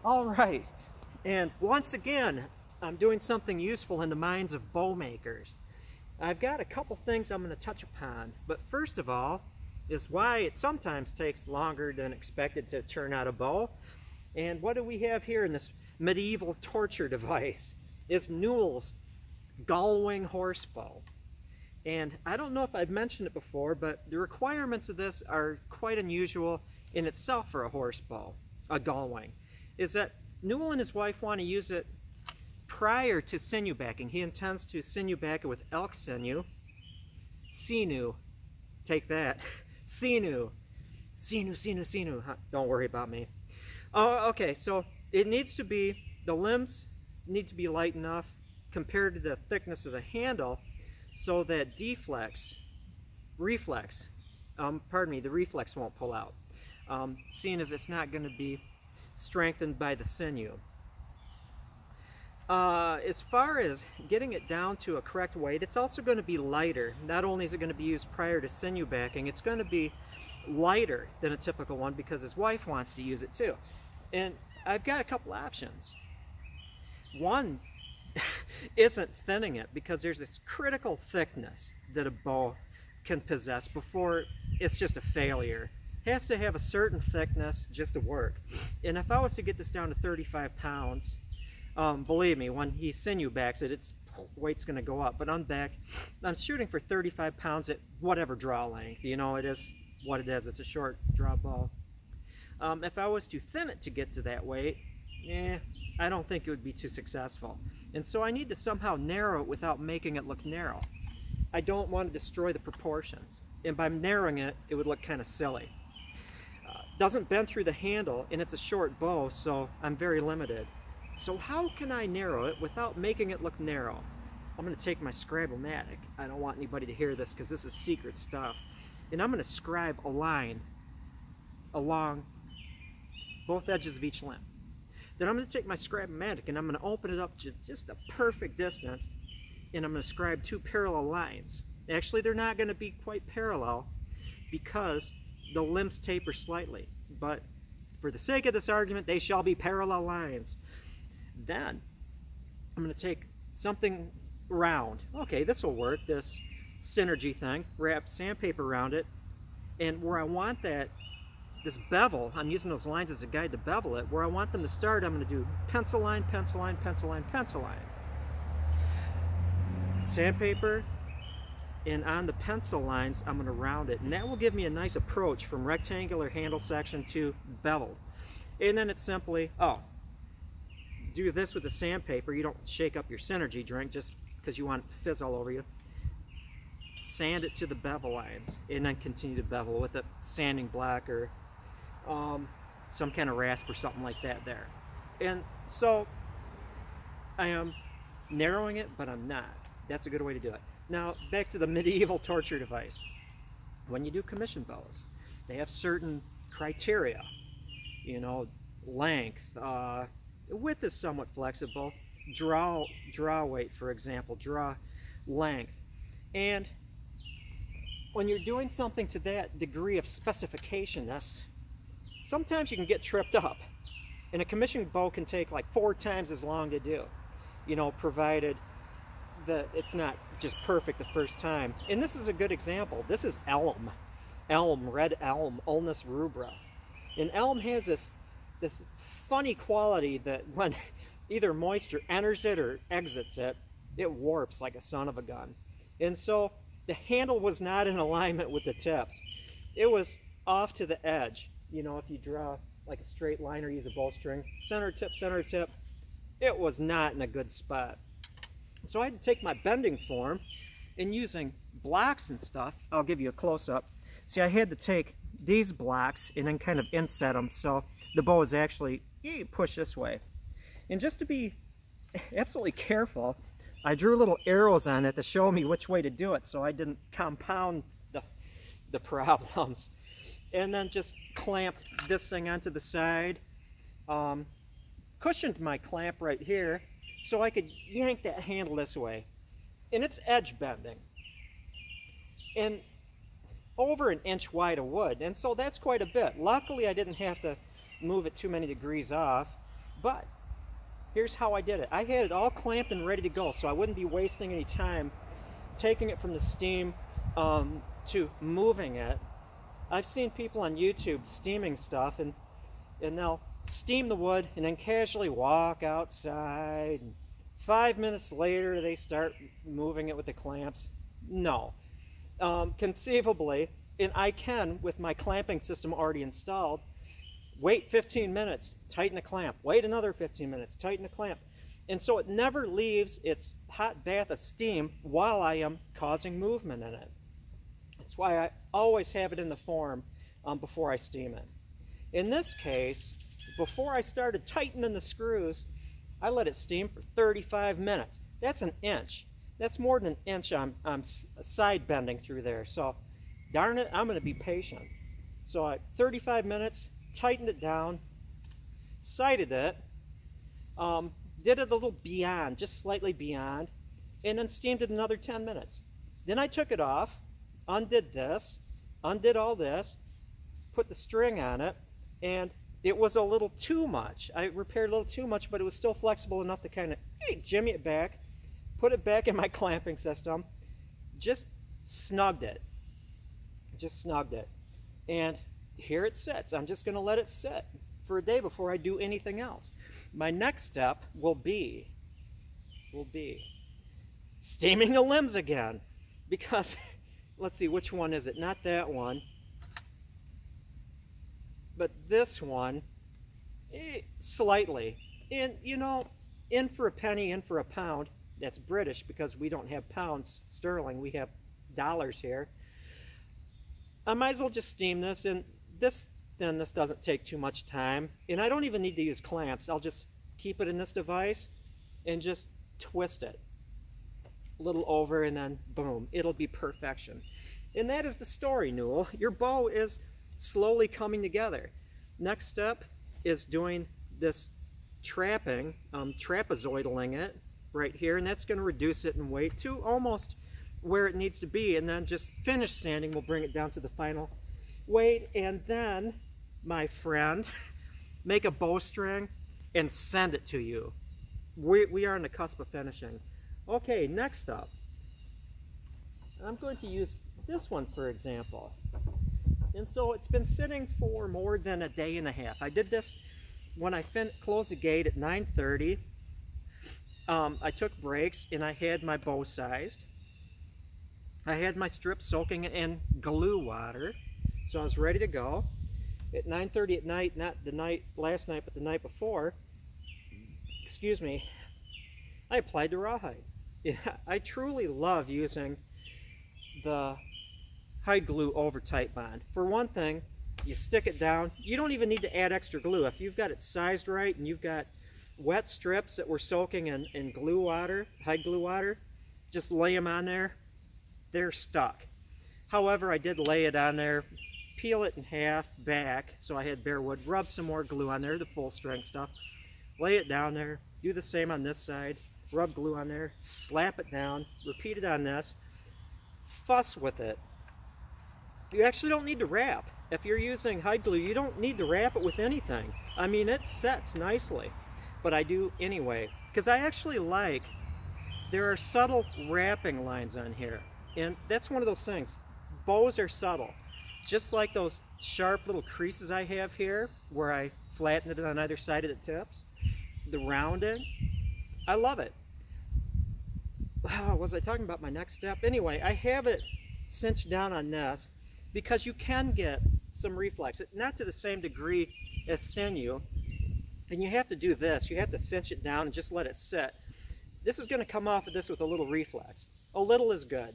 All right, and once again, I'm doing something useful in the minds of bow makers. I've got a couple things I'm going to touch upon, but first of all is why it sometimes takes longer than expected to turn out a bow. And what do we have here in this medieval torture device? Is Newell's gull-wing horse bow. And I don't know if I've mentioned it before, but the requirements of this are quite unusual in itself for a horse bow, a gull-wing. Is that Newell and his wife want to use it prior to sinew backing. He intends to sinew back it with elk sinew. Sinew. Take that. Sinew. Sinew, sinew, sinew. Don't worry about me. Oh, okay, so it needs to be, the limbs need to be light enough compared to the thickness of the handle so that the reflex won't pull out. Seeing as it's not going to be strengthened by the sinew. As far as getting it down to a correct weight, it's also going to be lighter. Not only is it going to be used prior to sinew backing, it's going to be lighter than a typical one because his wife wants to use it too. And I've got a couple options. One isn't thinning it, because there's this critical thickness that a bow can possess before it's just a failure. It has to have a certain thickness just to work. And if I was to get this down to 35 pounds, believe me, when he sinew backs it, its weight's going to go up. But I'm shooting for 35 pounds at whatever draw length. You know, it is what it is. It's a short draw bow. If I was to thin it to get to that weight, I don't think it would be too successful. And so I need to somehow narrow it without making it look narrow. I don't want to destroy the proportions. And by narrowing it, it would look kind of silly. Doesn't bend through the handle, and it's a short bow, so I'm very limited. So how can I narrow it without making it look narrow? I'm going to take my Scribe-O-Matic. I don't want anybody to hear this because this is secret stuff. And I'm going to scribe a line along both edges of each limb. Then I'm going to take my Scribe-O-Matic and I'm going to open it up to just a perfect distance, and I'm going to scribe two parallel lines. Actually, they're not going to be quite parallel because the limbs taper slightly, but for the sake of this argument, they shall be parallel lines. Then I'm going to take something round. Okay, this will work, this synergy thing. Wrap sandpaper around it, and where I want this bevel, I'm using those lines as a guide to bevel it. Where I want them to start, I'm going to do pencil line, pencil line, pencil line, pencil line. Sandpaper, and on the pencil lines, I'm going to round it. And that will give me a nice approach from rectangular handle section to beveled. And then it's simply, do this with the sandpaper. You don't shake up your synergy drink just because you want it to fizz all over you. Sand it to the bevel lines, and then continue to bevel with a sanding block or some kind of rasp or something like that there. And so I am narrowing it, but I'm not. That's a good way to do it. Now back to the medieval torture device. When you do commission bows, they have certain criteria. You know, length, width is somewhat flexible. Draw weight, for example, draw length. And when you're doing something to that degree of specification-ness, sometimes you can get tripped up. And a commission bow can take like 4 times as long to do, you know, provided that it's not just perfect the first time. And this is a good example. This is elm, red elm, Ulmus rubra. And elm has this funny quality that when either moisture enters it or exits it, it warps like a son of a gun. And so the handle was not in alignment with the tips. It was off to the edge. You know, if you draw like a straight line or use a bowstring, center tip, it was not in a good spot. So I had to take my bending form, and using blocks and stuff, I'll give you a close-up. See, I had to take these blocks and then kind of inset them so the bow is actually pushed this way. And just to be absolutely careful, I drew little arrows on it to show me which way to do it so I didn't compound the problems. And then just clamped this thing onto the side, cushioned my clamp right here so I could yank that handle this way. And it's edge bending. And over 1 inch wide of wood, and so that's quite a bit. Luckily I didn't have to move it too many degrees off, But here's how I did it. I had it all clamped and ready to go, so I wouldn't be wasting any time taking it from the steam to moving it. I've seen people on YouTube steaming stuff, and they'll steam the wood and then casually walk outside. And 5 minutes later, they start moving it with the clamps. No. Conceivably, and I can, with my clamping system already installed, wait 15 minutes, tighten the clamp, wait another 15 minutes, tighten the clamp. And so it never leaves its hot bath of steam while I am causing movement in it. That's why I always have it in the form before I steam it. In this case, before I started tightening the screws, I let it steam for 35 minutes. That's an inch. That's more than an inch I'm side bending through there. So, darn it, I'm going to be patient. So at 35 minutes, tightened it down, sighted it, did it a little beyond, just slightly beyond, and then steamed it another 10 minutes. Then I took it off, undid this, undid all this, put the string on it, and it was a little too much. I repaired a little too much, but it was still flexible enough to kind of jimmy it back, put it back in my clamping system, just snugged it. Just snugged it. And here it sits. I'm just going to let it sit for a day before I do anything else. My next step will be steaming the limbs again, because let's see, which one is it? Not that one, but this one, slightly. And you know, in for a penny, in for a pound. That's British because we don't have pounds sterling, we have dollars here. I might as well just steam this, and this doesn't take too much time, and I don't even need to use clamps. I'll just keep it in this device and just twist it a little over, and then boom, it'll be perfection. And that is the story, Newell. Your bow is slowly coming together. Next step is doing this trapping, trapezoidaling it right here, and that's going to reduce it in weight to almost where it needs to be, and then just finish sanding will bring it down to the final weight. And then, my friend, make a bowstring and send it to you. We are on the cusp of finishing. Okay, next up, I'm going to use this one for example. And so it's been sitting for more than a day and a half. I did this when I closed the gate at 9:30. I took breaks and I had my bow sized. I had my strip soaking in glue water, so I was ready to go. At 9:30 at night, not the night last night, but the night before, excuse me, I applied the rawhide. Yeah, I truly love using the hide glue over Titebond. For one thing, you stick it down. You don't even need to add extra glue. If you've got it sized right and you've got wet strips that we're soaking in glue water, hide glue water, just lay them on there. They're stuck. However, I did lay it on there, peel it in half back, so I had bare wood, rub some more glue on there, the full strength stuff, lay it down there, do the same on this side, rub glue on there, slap it down, repeat it on this, fuss with it. You actually don't need to wrap. If you're using hide glue, you don't need to wrap it with anything. I mean, it sets nicely, but I do anyway, because I actually like, there are subtle wrapping lines on here. And that's one of those things. Bows are subtle. Just like those sharp little creases I have here, where I flatten it on either side of the tips. The rounding. I love it. Oh, was I talking about my next step? Anyway, I have it cinched down on this because you can get some reflex. Not to the same degree as sinew. And you have to do this. You have to cinch it down and just let it sit. This is going to come off of this with a little reflex. A little is good.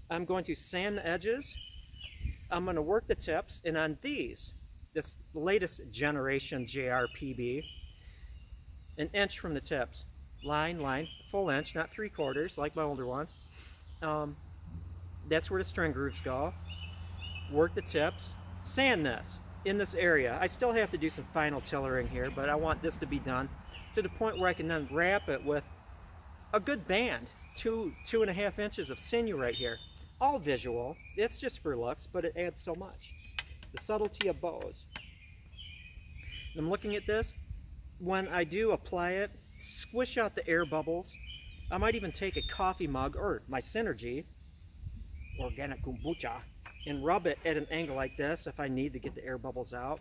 I'm going to sand the edges. I'm going to work the tips, and on these, this latest generation JRPB, an inch from the tips. Line, full inch, not 3/4 like my older ones. That's where the string grooves go. Work the tips, sand this in this area. I still have to do some final tillering here, but I want this to be done to the point where I can then wrap it with a good band, 2.5 inches of sinew right here. All visual. It's just for looks, but it adds so much. The subtlety of bows. I'm looking at this. When I do apply it, squish out the air bubbles. I might even take a coffee mug or my Synergy organic kombucha and rub it at an angle like this if I need to get the air bubbles out.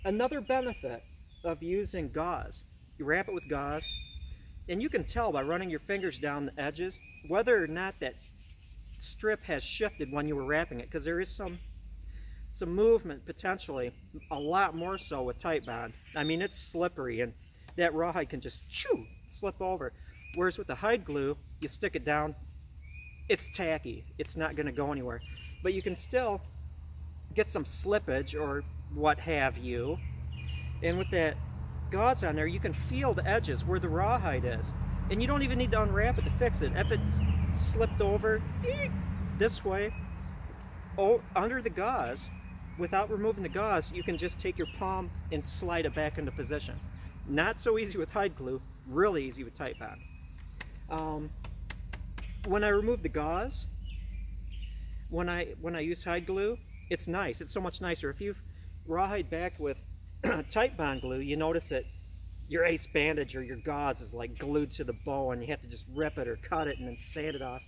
Another benefit of using gauze, you wrap it with gauze, and you can tell by running your fingers down the edges whether or not that strip has shifted when you were wrapping it, because there is some movement potentially, a lot more so with Titebond. I mean, it's slippery and that rawhide can just slip over. Whereas with the hide glue, you stick it down, it's tacky, it's not going to go anywhere. But you can still get some slippage or what have you. And with that gauze on there, you can feel the edges where the rawhide is. And you don't even need to unwrap it to fix it. If it's slipped over this way, under the gauze, without removing the gauze, you can just take your palm and slide it back into position. Not so easy with hide glue, really easy with Titebond. When I remove the gauze, when I use hide glue, it's nice. It's so much nicer. If you've rawhide backed with Titebond glue, you notice that your ace bandage or your gauze is like glued to the bow and you have to just rip it or cut it and then sand it off.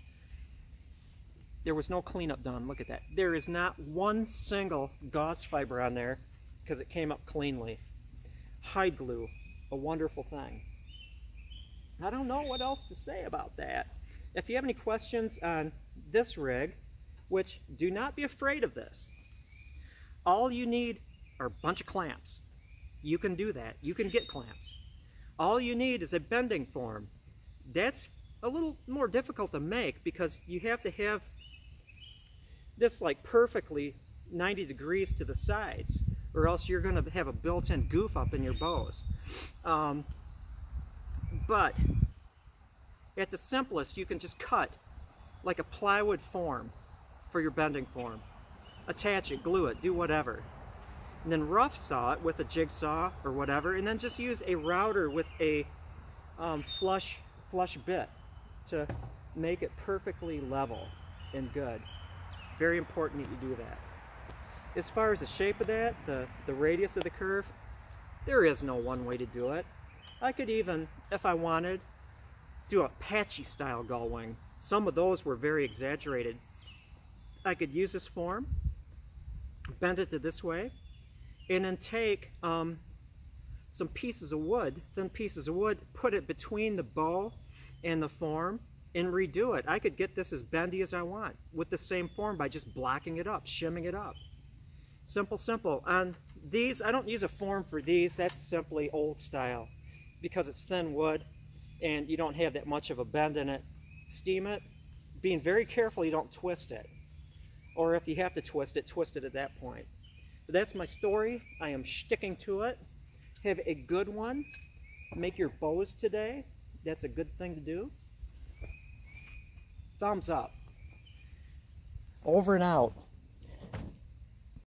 There was no cleanup done. Look at that. There is not one single gauze fiber on there because it came up cleanly. Hide glue, a wonderful thing. I don't know what else to say about that. If you have any questions on this rig, which do not be afraid of this, all you need are a bunch of clamps. You can do that. You can get clamps. All you need is a bending form. That's a little more difficult to make because you have to have this like perfectly 90 degrees to the sides, or else you're going to have a built-in goof up in your bows. But at the simplest, you can just cut like a plywood form for your bending form. Attach it, glue it, do whatever. And then rough saw it with a jigsaw or whatever, and then just use a router with a flush bit to make it perfectly level and good. Very important that you do that. As far as the shape of that, the radius of the curve, there is no one way to do it. I could even, if I wanted, do a patchy style gull wing. Some of those were very exaggerated. I could use this form, bend it to this way, and then take some pieces of wood, thin pieces of wood, put it between the bow and the form, and redo it. I could get this as bendy as I want with the same form by just blocking it up, shimming it up. Simple, simple. On these, I don't use a form for these. That's simply old style because it's thin wood and you don't have that much of a bend in it. Steam it, being very careful you don't twist it. Or if you have to twist it at that point. But that's my story. I am sticking to it. Have a good one. Make your bows today. That's a good thing to do. Thumbs up. Over and out.